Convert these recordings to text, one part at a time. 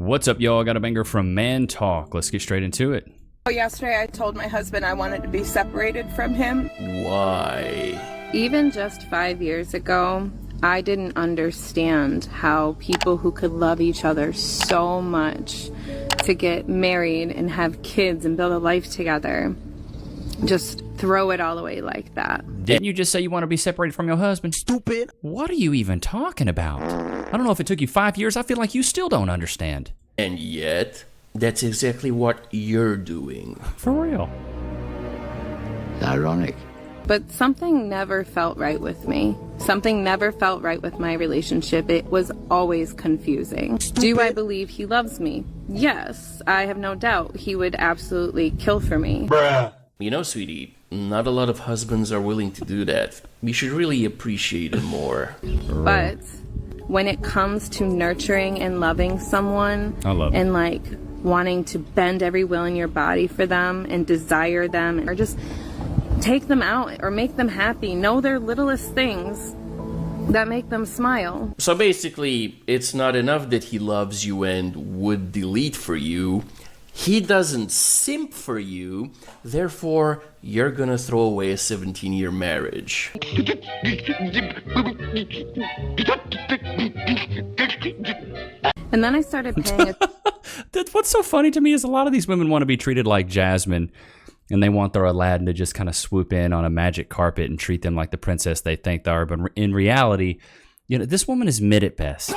What's up, y'all? I got a banger from Man Talk. Let's get straight into it. Yesterday I told my husband I wanted to be separated from him. Why? Even just 5 years ago, I didn't understand how people who could love each other so much to get married and have kids and build a life together just throw it all away like that. Didn't you just say you want to be separated from your husband? Stupid. What are you even talking about? I don't know if it took you 5 years. I feel like you still don't understand. And yet, that's exactly what you're doing. For real. Ironic. But something never felt right with me. Something never felt right with my relationship. It was always confusing. Do I believe he loves me? Yes, I have no doubt. He would absolutely kill for me. Bruh. You know, sweetie, not a lot of husbands are willing to do that. We should really appreciate it more. But when it comes to nurturing and loving someone, I love it. and like wanting to bend every will in your body for them and desire them or just take them out or make them happy, know their littlest things that make them smile. So basically, it's not enough that he loves you and would delete for you. He doesn't simp for you, therefore, you're gonna throw away a 17-year marriage. And then I started paying What's so funny to me is a lot of these women want to be treated like Jasmine, and they want their Aladdin to just kind of swoop in on a magic carpet and treat them like the princess they think they are. But in reality, you know, this woman is mid at best.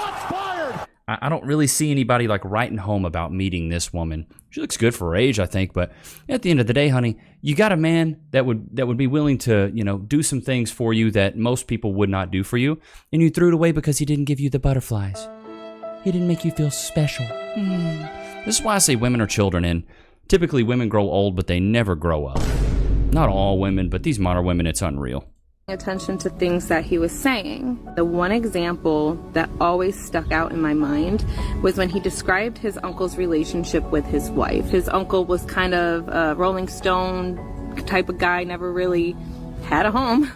I don't really see anybody like writing home about meeting this woman. She looks good for her age, I think, but at the end of the day, honey, you got a man that would be willing to, you know, do some things for you that most people would not do for you, and you threw it away because he didn't give you the butterflies. He didn't make you feel special. This is why I say women are children, and typically women grow old, but they never grow up. Not all women, but these modern women, it's unreal. attention to things that he was saying. The one example that always stuck out in my mind was when he described his uncle's relationship with his wife. His uncle was kind of a Rolling Stone type of guy, never really had a home.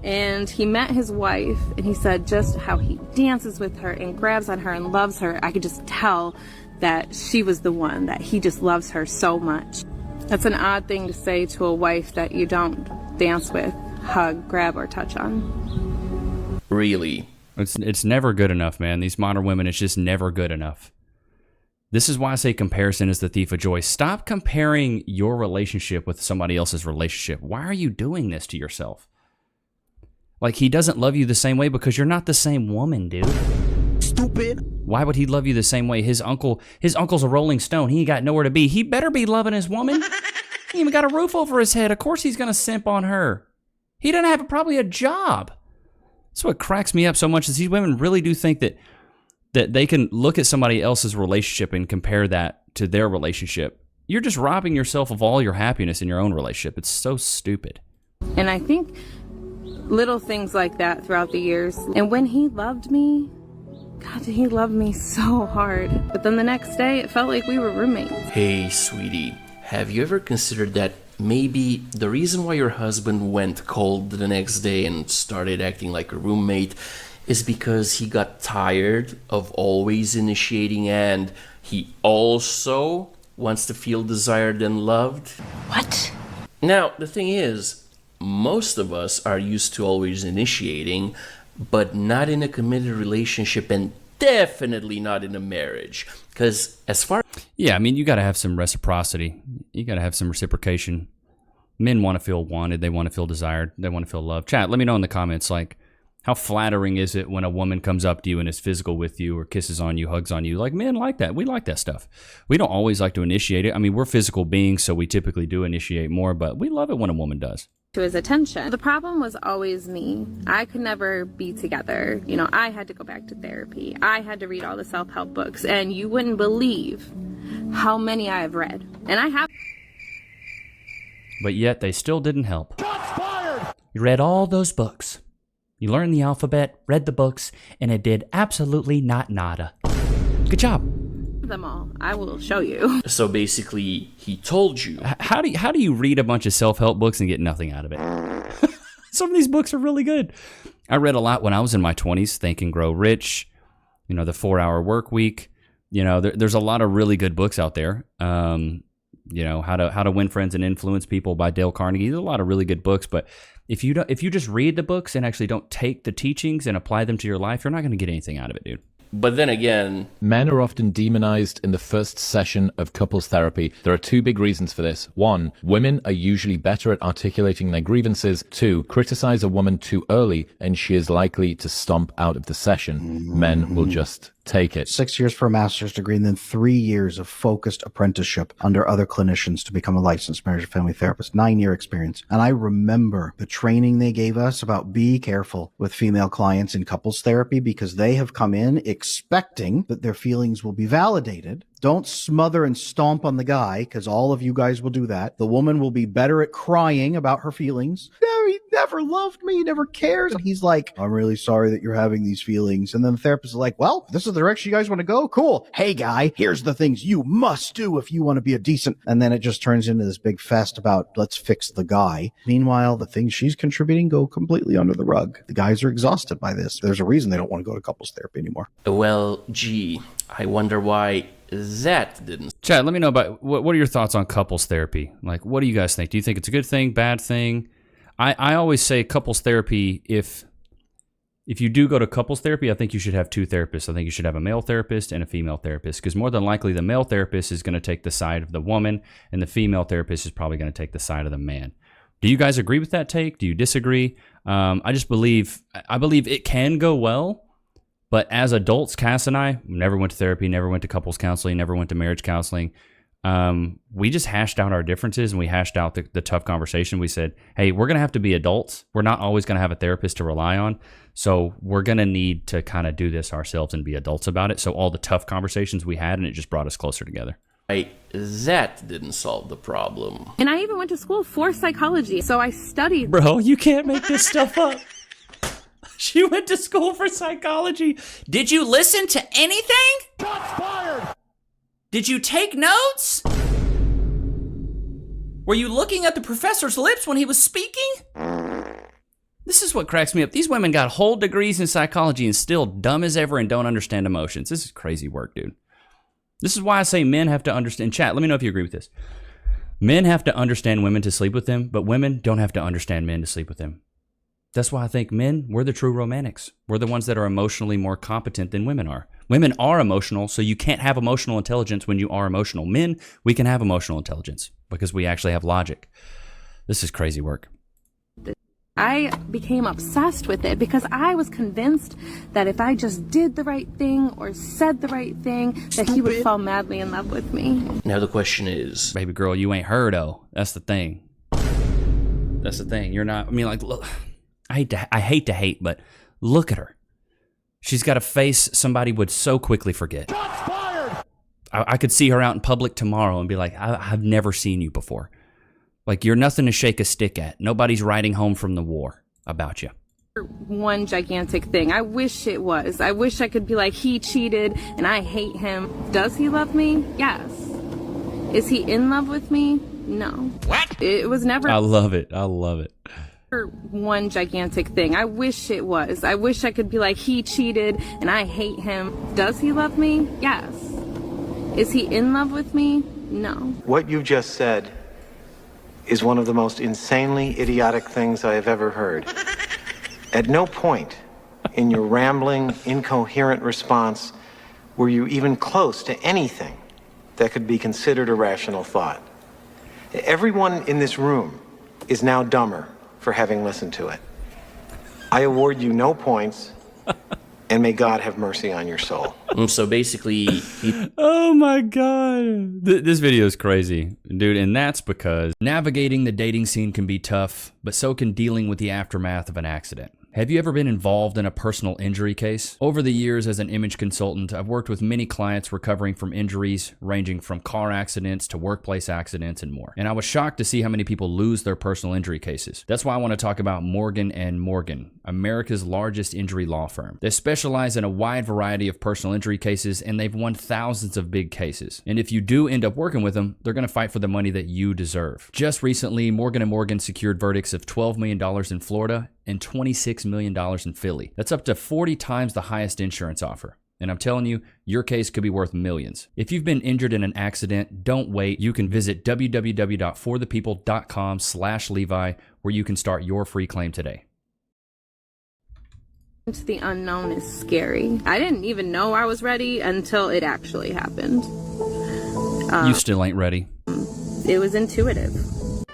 And he met his wife, and he said just how he dances with her and grabs on her and loves her. I could just tell that she was the one, that he just loves her so much. That's an odd thing to say to a wife that you don't dance with, hug, grab, or touch on. Really? It's never good enough, man. These modern women, it's just never good enough. This is why I say comparison is the thief of joy. Stop comparing your relationship with somebody else's relationship. Why are you doing this to yourself? Like, he doesn't love you the same way because you're not the same woman, dude. Stupid. Why would he love you the same way? His uncle's a Rolling Stone. He ain't got nowhere to be. He better be loving his woman. He even got a roof over his head. Of course he's going to simp on her. He doesn't have probably a job. That's what cracks me up so much, is these women really do think that they can look at somebody else's relationship and compare that to their relationship. You're just robbing yourself of all your happiness in your own relationship. It's so stupid. And I think little things like that throughout the years. And when he loved me, God, he loved me so hard. But then the next day, it felt like we were roommates. Hey, sweetie, have you ever considered that maybe the reason why your husband went cold the next day and started acting like a roommate is because he got tired of always initiating, and he also wants to feel desired and loved? What? Now, the thing is, most of us are used to always initiating, but not in a committed relationship, and definitely not in a marriage. Because as far... Yeah, I mean, you got to have some reciprocity. You got to have some reciprocation. Men want to feel wanted. They want to feel desired. They want to feel loved. Chat, let me know in the comments, like, how flattering is it when a woman comes up to you and is physical with you or kisses on you, hugs on you? Like, men like that. We like that stuff. We don't always like to initiate it. I mean, we're physical beings, so we typically do initiate more, but we love it when a woman does. To his attention. The problem was always me. I could never be together. You know, I had to go back to therapy. I had to read all the self-help books, and you wouldn't believe how many I have read. And I have. But yet they still didn't help. Shots fired! You read all those books. You learned the alphabet, read the books, and it did absolutely not nada. Good job. Them all. I will show you. So basically, he told you. How do you read a bunch of self-help books and get nothing out of it? Some of these books are really good. I read a lot when I was in my 20s, Think and Grow Rich, you know, The 4-Hour Work Week, You know, there's a lot of really good books out there. You know, how to win friends and influence people by Dale Carnegie. There's a lot of really good books, but if you just read the books and actually don't take the teachings and apply them to your life, you're not going to get anything out of it, dude. But then again, men are often demonized in the first session of couples therapy. There are two big reasons for this. One, women are usually better at articulating their grievances. Two, criticize a woman too early and she is likely to stomp out of the session. Men will just take it. 6 years for a master's degree and then 3 years of focused apprenticeship under other clinicians to become a licensed marriage and family therapist. 9-year experience. And I remember the training they gave us about be careful with female clients in couples therapy because they have come in expecting that their feelings will be validated. Don't smother and stomp on the guy because all of you guys will do that. The woman will be better at crying about her feelings. No, he never loved me. He never cares. And he's like, I'm really sorry that you're having these feelings. And then the therapist is like, well, this is the direction you guys want to go. Cool. Hey, guy, here's the things you must do if you want to be a decent. And then it just turns into this big fest about let's fix the guy. Meanwhile, the things she's contributing go completely under the rug. The guys are exhausted by this. There's a reason they don't want to go to couples therapy anymore. well, gee, I wonder why that didn't. Chad, let me know about what are your thoughts on couples therapy? Like, what do you guys think? Do you think it's a good thing, bad thing? I always say couples therapy, if you do go to couples therapy, I think you should have two therapists. I think you should have a male therapist and a female therapist because more than likely the male therapist is going to take the side of the woman and the female therapist is probably going to take the side of the man. Do you guys agree with that take? Do you disagree? I believe it can go well. But as adults, Cass and I never went to therapy, never went to couples counseling, never went to marriage counseling. We just hashed out our differences and we hashed out the tough conversation. We said, hey, we're going to have to be adults. We're not always going to have a therapist to rely on. So we're going to need to kind of do this ourselves and be adults about it. So all the tough conversations we had, and it just brought us closer together. That didn't solve the problem. And I even went to school for psychology, so I studied. Bro, you can't make this stuff up. She went to school for psychology. Did you listen to anything? Shots fired. Did you take notes? Were you looking at the professor's lips when he was speaking? This is what cracks me up. These women got whole degrees in psychology and still dumb as ever and don't understand emotions. This is crazy work, dude. This is why I say men have to understand. Chat, let me know if you agree with this. Men have to understand women to sleep with them, but women don't have to understand men to sleep with them. That's why I think men, we're the true romantics. We're the ones that are emotionally more competent than women are. Women are emotional, so you can't have emotional intelligence when you are emotional. Men, we can have emotional intelligence because we actually have logic. This is crazy work. I became obsessed with it because I was convinced that if I just did the right thing or said the right thing, that he would fall madly in love with me. Now the question is, Baby girl, you ain't her, though. That's the thing. That's the thing. You're not, I mean, like, look. I hate to hate, but look at her. She's got a face somebody would so quickly forget. Shots fired! I could see her out in public tomorrow and be like, I've never seen you before. Like, you're nothing to shake a stick at. Nobody's riding home from the war about you. One gigantic thing. I wish it was. I wish I could be like, he cheated and I hate him. Does he love me? Yes. Is he in love with me? No. What? It was never. I love it. I love it. One gigantic thing. I wish it was. I wish I could be like, he cheated and I hate him. Does he love me? Yes. Is he in love with me? No. What you just said is one of the most insanely idiotic things I have ever heard. At no point in your rambling, incoherent response were you even close to anything that could be considered a rational thought. Everyone in this room is now dumber for having listened to it. I award you no points, and may God have mercy on your soul. So basically, oh my God. This video is crazy, dude. And that's because navigating the dating scene can be tough, but so can dealing with the aftermath of an accident. Have you ever been involved in a personal injury case? Over the years as an image consultant, I've worked with many clients recovering from injuries ranging from car accidents to workplace accidents and more. And I was shocked to see how many people lose their personal injury cases. That's why I want to talk about Morgan & Morgan, America's largest injury law firm. They specialize in a wide variety of personal injury cases, and they've won thousands of big cases. And if you do end up working with them, they're going to fight for the money that you deserve. Just recently, Morgan & Morgan secured verdicts of $12 million in Florida and $26 million in Philly. That's up to 40 times the highest insurance offer. And I'm telling you, your case could be worth millions. If you've been injured in an accident, don't wait. You can visit www.forthepeople.com/Levi, where you can start your free claim today. The unknown is scary. I didn't even know I was ready until it actually happened. You still ain't ready. It was intuitive.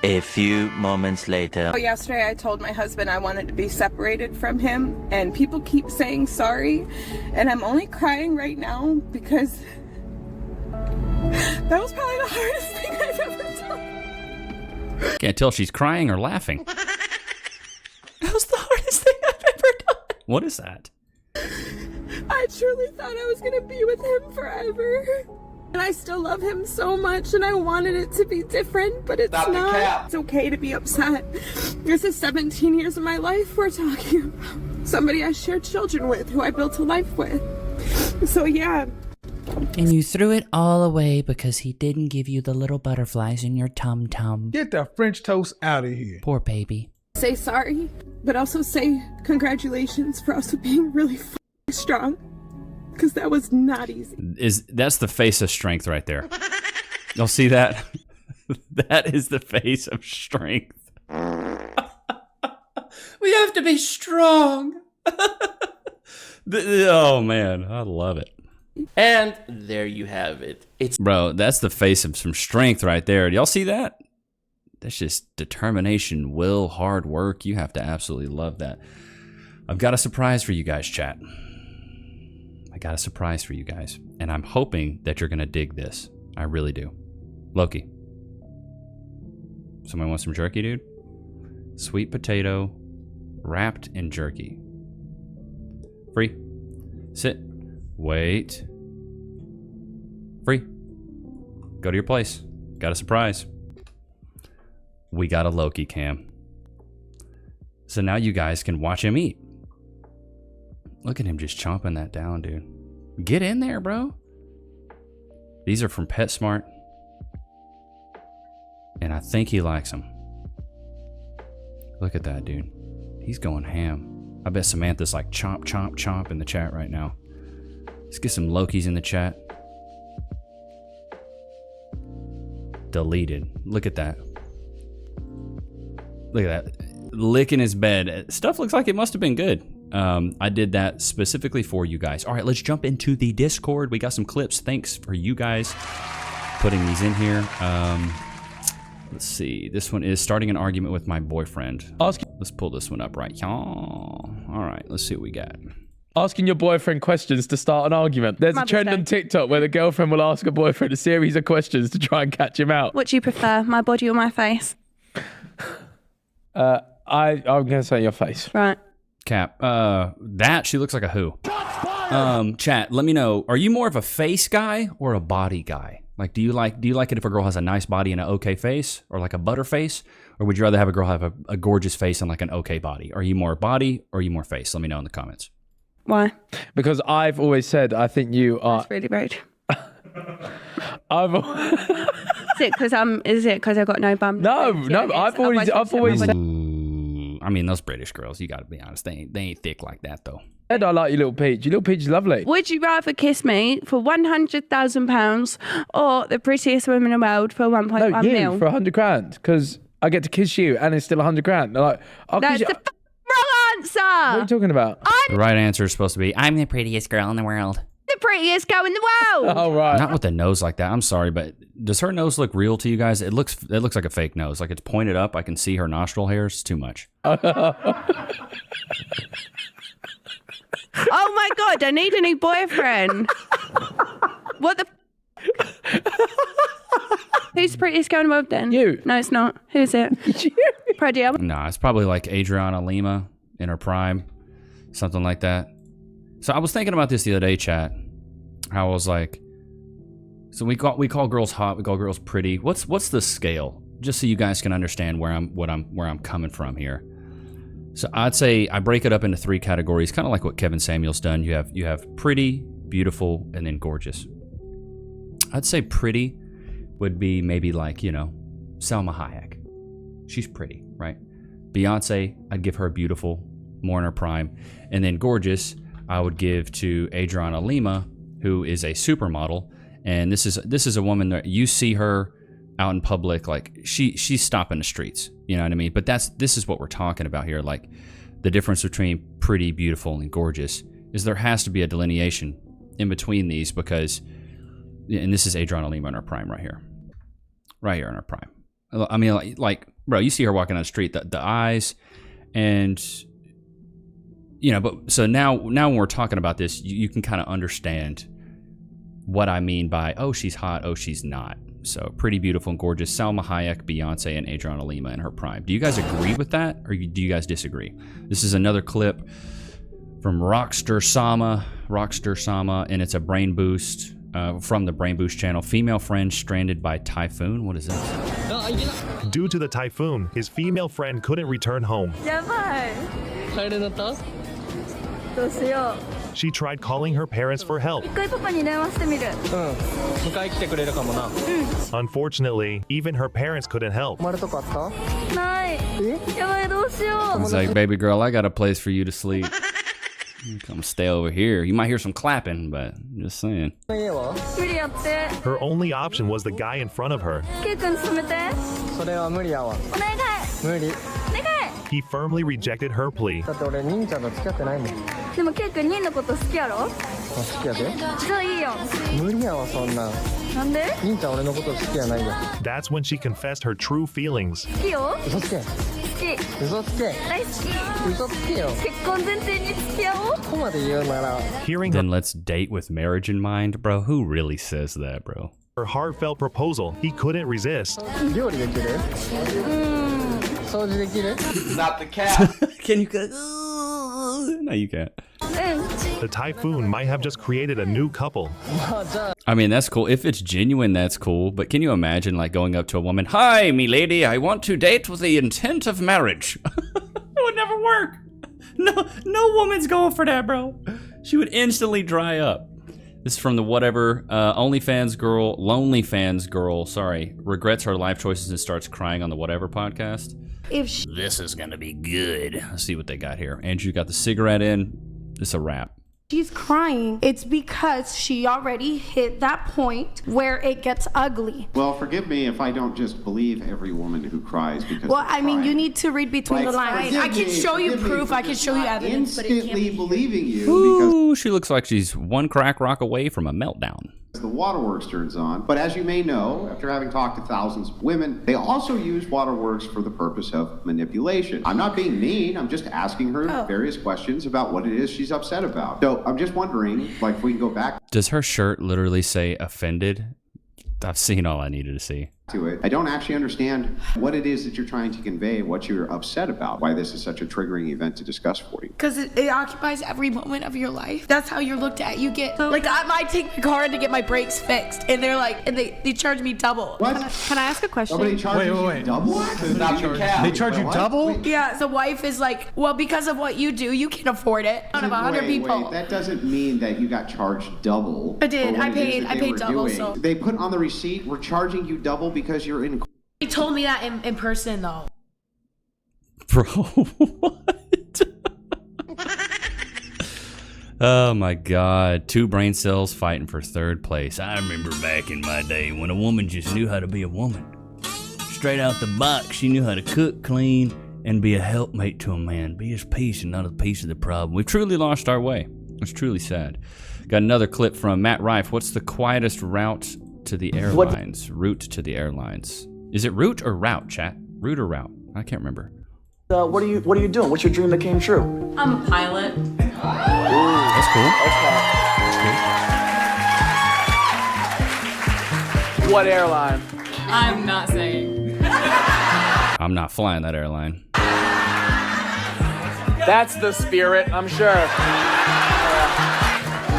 A few moments later. So yesterday I told my husband I wanted to be separated from him, and people keep saying sorry, and I'm only crying right now because that was probably the hardest thing I've ever done. Can't tell if she's crying or laughing. That was the hardest thing I've ever done. What is that? I truly thought I was going to be with him forever. And I still love him so much, and I wanted it to be different, but it's not. It's okay to be upset. This is 17 years of my life we're talking about. Somebody I shared children with, who I built a life with. So yeah. And you threw it all away because he didn't give you the little butterflies in your tum-tum. Get that French toast out of here. Poor baby. Say sorry, but also say congratulations for also being really strong. Because that was not easy. That's the face of strength right there. Y'all see that? That is the face of strength. We have to be strong. Oh man, I love it. And there you have it. Bro, that's the face of some strength right there. Y'all see that? That's just determination, will, hard work. You have to absolutely love that. I've got a surprise for you guys, chat. I got a surprise for you guys, and I'm hoping that you're gonna dig this. I really do. Loki. Somebody want some jerky, dude? Sweet potato wrapped in jerky. Free. Sit. Wait. Free. Go to your place. Got a surprise. We got a Loki cam. So now you guys can watch him eat. Look at him just chomping that down, dude. Get in there, bro. These are from PetSmart. And I think he likes them. Look at that, dude. He's going ham. I bet Samantha's like chomp, chomp, chomp in the chat right now. Let's get some Lokis in the chat. Deleted. Look at that. Look at that. Licking his bed. Stuff looks like it must have been good. I did that specifically for you guys. All right, let's jump into the Discord. We got some clips. Thanks for you guys putting these in here. Let's see. This one is starting an argument with my boyfriend. Let's pull this one up right. All right, let's see what we got. Asking your boyfriend questions to start an argument. There's a trend on TikTok where the girlfriend will ask a boyfriend a series of questions to try and catch him out. What do you prefer, my body or my face? I'm going to say your face. Right. Cap, that she looks like a who. Chat, let me know. Are you more of a face guy or a body guy? Like, do you like it if a girl has a nice body and an okay face, or like a butter face, or would you rather have a girl have a gorgeous face and like an okay body? Are you more body or are you more face? Let me know in the comments. Why? Because I've always said I think you are. That's really rude. I've. Is it because I've got no bum? No. I've always. I mean, those British girls, you gotta be honest, they ain't thick like that though. I like your little peach. Your little peach is lovely. Would you rather kiss me for £100,000 or the prettiest woman in the world for 1.1 mil? For 100 grand, because I get to kiss you and it's still 100 grand. They're like, that's the wrong answer. What are you talking about? The right answer is supposed to be, I'm the prettiest girl in the world. The prettiest girl in the world. Oh, right. Not with the nose like that. I'm sorry, but does her nose look real to you guys? It looks like a fake nose. Like it's pointed up. I can see her nostril hairs. It's too much. Oh my God, I need a new boyfriend. What the? Who's the prettiest girl in the world then? You. No, it's not. Who's it? You. Pradia. Nah, it's probably like Adriana Lima in her prime. Something like that. So I was thinking about this the other day, chat. How I was like, so we call girls hot, we call girls pretty. What's the scale? Just so you guys can understand where I'm coming from here. So I'd say I break it up into 3 categories, kind of like what Kevin Samuel's done. You have pretty, beautiful, and then gorgeous. I'd say pretty would be maybe like, Selma Hayek. She's pretty, right? Beyonce, I'd give her beautiful, more in her prime. And then gorgeous, I would give to Adriana Lima, who is a supermodel. And this is a woman that you see her out in public, like she's stopping the streets, you know what I mean? But this is what we're talking about here. Like the difference between pretty, beautiful, and gorgeous is there has to be a delineation in between these, because, and this is Adriana Lima in her prime right here in her prime. I mean, like bro, you see her walking on the street, the eyes, and but so now when we're talking about this, you can kind of understand what I mean by, oh, she's hot, oh, she's not. So pretty, beautiful, and gorgeous. Salma Hayek, Beyonce, and Adriana Lima in her prime. Do you guys agree with that, or do you guys disagree? This is another clip from Rockstar Sama, and it's a brain boost from the Brain Boost channel. Female friend stranded by typhoon. What is that? Due to the typhoon, his female friend couldn't return home. She tried calling her parents for help. Unfortunately, even her parents couldn't help. It's like, baby girl, I got a place for you to sleep. You come stay over here. You might hear some clapping, but I'm just saying. Her only option was the guy in front of her. He firmly rejected her plea. That's when she confessed her true feelings. Then let's date with marriage in mind, bro. Who really says that, bro? Her heartfelt proposal, he couldn't resist. Not the cat. Can you cook? No, you can't. The typhoon might have just created a new couple. I mean, that's cool. If it's genuine, that's cool. But can you imagine, like, going up to a woman, "Hi, me lady, I want to date with the intent of marriage." It would never work. No woman's going for that, bro. She would instantly dry up. This is from the whatever, lonely fans girl, regrets her life choices and starts crying on the whatever podcast. This is gonna be good. Let's see what they got here. Andrew got the cigarette in. It's a wrap. She's crying. It's because she already hit that point where it gets ugly. Well, forgive me if I don't just believe every woman who cries because. Well, I mean, you need to read between the lines. I can show you proof. I can show you evidence, but it can't be believing you. Ooh, she looks like she's one crack rock away from a meltdown. The waterworks turns on. But as you may know, after having talked to thousands of women, they also use waterworks for the purpose of manipulation. I'm not being mean. I'm just asking her various questions about what it is she's upset about. So I'm just wondering, like, if we can go back. Does her shirt literally say offended? I've seen all I needed to see. To it. I don't actually understand what it is that you're trying to convey, what you're upset about, why this is such a triggering event to discuss for you. Because it occupies every moment of your life. That's how you're looked at. You get, like, I might take my car in to get my brakes fixed, and they're like, and they charge me double. What? Can I ask a question? Somebody charges you double? They charge you double? Yeah, the wife is like, well, because of what you do, you can afford it. Out of 100 people. Wait, that doesn't mean that you got charged double. I did. I paid double. So they put on the receipt, we're charging you double because you're in. He told me that in person, though. Bro, what? Oh my God. 2 brain cells fighting for 3rd place. I remember back in my day when a woman just knew how to be a woman. Straight out the box, she knew how to cook, clean, and be a helpmate to a man. Be his piece and not a piece of the problem. We've truly lost our way. It's truly sad. Got another clip from Matt Rife. What's the quietest route to the airlines? Route to the airlines. Is it route or route, chat? Route or route? I can't remember. What are you doing? What's your dream that came true? I'm a pilot. Ooh, that's cool. Okay. What airline? I'm not saying. I'm not flying that airline. That's the spirit, I'm sure.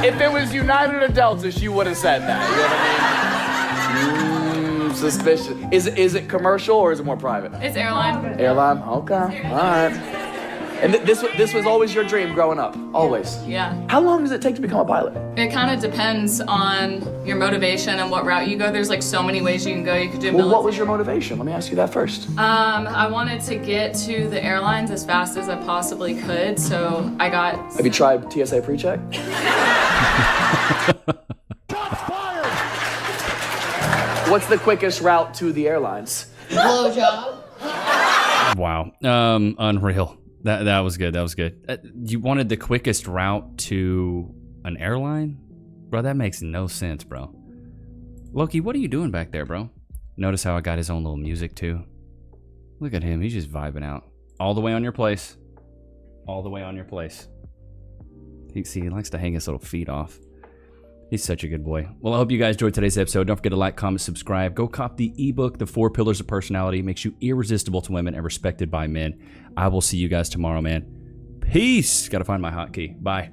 If it was United or Delta, she would have said that. You know what I mean? Suspicious. Is it commercial or is it more private? It's airline. Airline? Okay. All right. And this was always your dream growing up? Always? Yeah. How long does it take to become a pilot? It kind of depends on your motivation and what route you go. There's like so many ways you can go. You could do Well, what was your motivation? Let me ask you that first. I wanted to get to the airlines as fast as I possibly could, so I got... Have you tried TSA pre-check? What's the quickest route to the airlines? Blowjob. Wow. Unreal. That was good. That was good. You wanted the quickest route to an airline? Bro, that makes no sense, bro. Loki, what are you doing back there, bro? Notice how I got his own little music, too? Look at him. He's just vibing out. All the way on your place. All the way on your place. He likes to hang his little feet off. He's such a good boy. Well, I hope you guys enjoyed today's episode. Don't forget to like, comment, subscribe. Go cop the ebook, The 4 Pillars of Personality. Makes you irresistible to women and respected by men. I will see you guys tomorrow, man. Peace. Gotta find my hotkey. Bye.